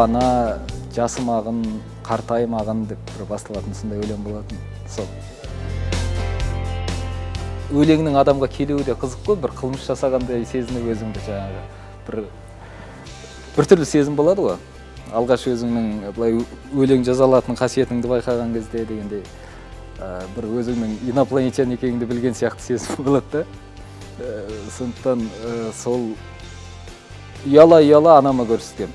ана жасымағын, қартаймағын деп бір басталатын сондай өлең болатын. Сол өлеңнің адамға келуі де қызық қой, бір қылмыс жасағандай сезініп өзіңді жаңағы бір түрлі сезім болады ғой. Алғаш өзіңнің былай өлең жаза алатын қасиетіңді байқаған кезде дегендей бір өзіңнің инопланетян екеніңді білген сияқты сезім болады да. Сондықтан сол ұяла анама көрсеткен.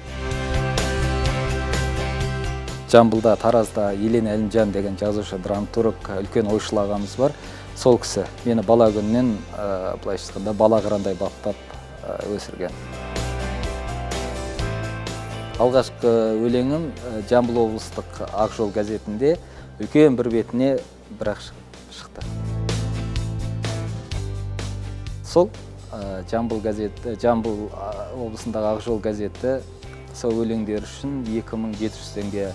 Жамбылда, Таразда Елена Әлімжан деген жазушы, драматург, үлкен ойшыл ағамыз бар. Сол кісі мені бала күннен былайша айтқанда бала қырандай баптап өсірген. Алғашқы өлеңім Жамбыл облыстық Ақ Жол газетінде үлкен бір бетіне бірақ шықты. Сол Жамбыл облысындағы Ақ Жол газеті сол өлеңдер үшін 2700 теңге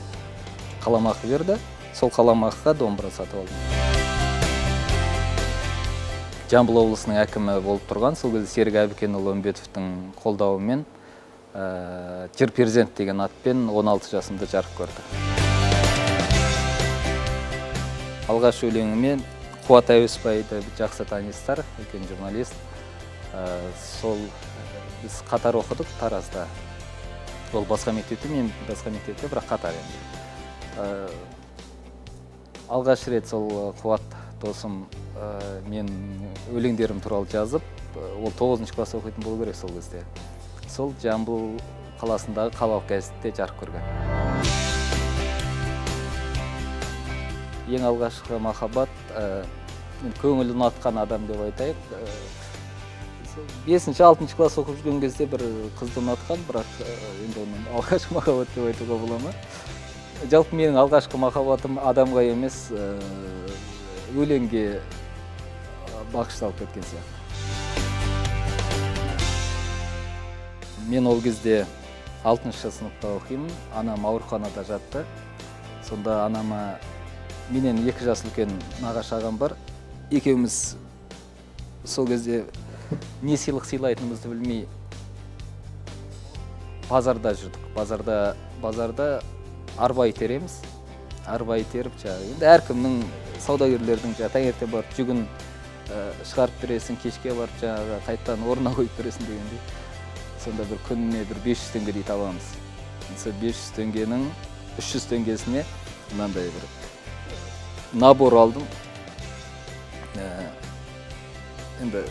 қаламақы берді. Сол қаламақыға домбыра сатып алдым. Жамбыл облысының әкімі болып тұрған сол кезде Серік Әбікенұлы Үмбетовтің қолдауымен Жыр перзент деген атпен 16 жасымда жарық көрді. Алғаш өлеңімен Қуат Әуесбайды жақсы танисыздар, үлкен журналист. Сол біз қатар оқыдық Таразда. Ол басқа мектепте, мен басқа мектепте, бірақ қатар енді. Алғаш рет сол Қуат досым мен өлеңдерім туралы жазып, ол 9-шы класс оқитын болу керек сол кезде. Сол Жамбыл қаласындағы қалалық газетте жарық көрген. Ең алғашқы махаббат, көңіл ұнатқан адам деп айтайық. 5-6 класс оқып жүрген кезде бір қызды ұнатқан, бірақ енді оның алғашқы махаббат деп айтуға бола ма? Жалпы менің алғашқы махаббатым адамға емес, өлеңге бағышталып кеткен сияқты. Мен ол кезде 6-шы сыныпта оқимын, анам ауруханада жатты. Сонда анама менен 2 жас үлкен нағашы ағам бар. Екеуміз сол кезде не сыйлық сыйлайтынымызды білмей базарда жүрдік. Базарда арба итереміз. Арба итеріп, енді әркімнің саудагерлердің таңертең барып жүгін шығарып бересің, кешке барып қайттан орнына қойып бересің дегендей. Сонда бір күніне 500 теңгедей табамыз. Сол 500 теңгенің 300 теңгесіне мынандай бір набор алдым. Енді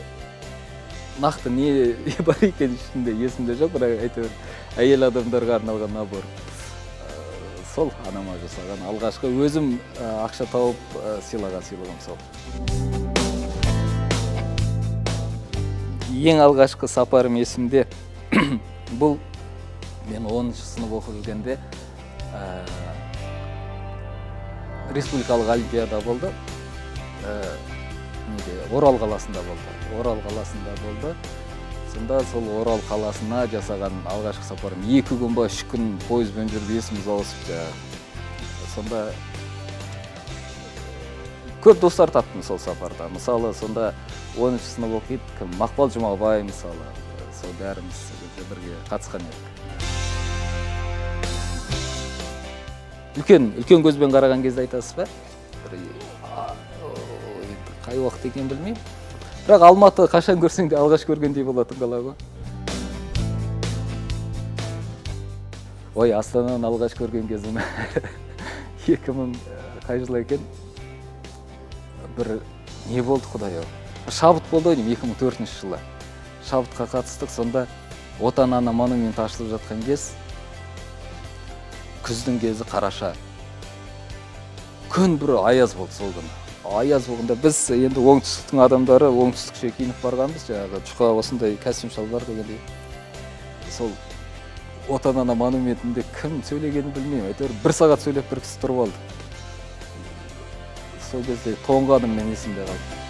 нақты не бар екен ішінде есімде жоқ, бірақ әйтеуір әйел адамдарға арналған набор. Сол анама жасаған. Алғашқы өзім ақша тауып сыйлаған сыйлығым сол. Ең алғашқы сапарым есімде. Бұл мен 10-шы сынып оқып жүргенде республикалық олимпиада болды. Орал қаласында болды. Сонда сол Орал қаласына жасаған алғашқы сапарым 2 күн ба 3 күн пойызбен жүріп есіміз ауысып. Сонда көп достар таптым сол сапарда. Мысалы, сонда 10-шы сынып оқиды, Мақпал Жұмабай мысалы, сол бәріміз бірге қатысқан едік. Үлкен көзбен қараған кезде айтасыз ба? Қай уақыт екен білмеймін. Бірақ Алматы қашан көрсең де алғаш көргендей болатын қала ғой. Ой, Астананы алғаш көрген кезім 2000 қай жыл екен? Бір не болды құдай-ау? Шабыт болды ғой деймін 2004 жылы. Шабытқа қатыстық, сонда Отан ана монумент ашылып жатқан кез, күздің кезі қараша. Күн бір аяз болды сол күні. Аяз болғанда біз енді оңтүстіктің адамдары оңтүстікше киініп барғанбыз, жаңағы жұқа осындай костюм шалбар дегендей. Сол Отан ана монументінде кім сөйлегенін білмеймін, әйтеуір 1 сағат сөйлеп бір кісі тұрып алды. Сол кезде тоңғаным мен есімде қалды.